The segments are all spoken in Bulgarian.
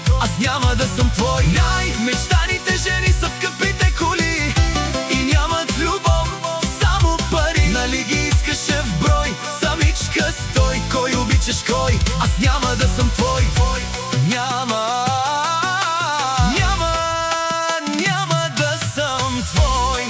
кой, аз няма да съм твой. Най-мечтаните жени са в скъпите коли и нямат любов, само пари. Нали ги искаше в брой, самичка стой. Кой обичаш кой, аз няма да съм твой. Няма да съм твой.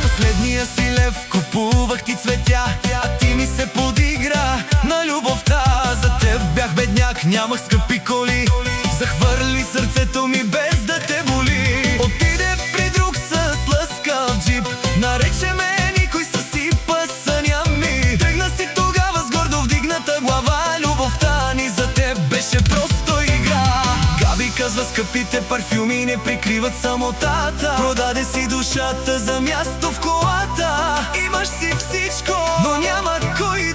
Последния си лев купувах ти цветя, а ти ми се подигра на любовта. За теб бях бедняк, нямах скъпи коли, захвърли сърцето ми без да те боли. Отиде при друг с лъскав джип, нарече ме никой, съсипа съня ми. Тръгна си тогава с гордо вдигната глава, любовта ни за теб беше просто игра. Габи казва, скъпите парфюми не прикриват самотата. Продаде си душата за място в колата. Имаш си всичко, но няма кой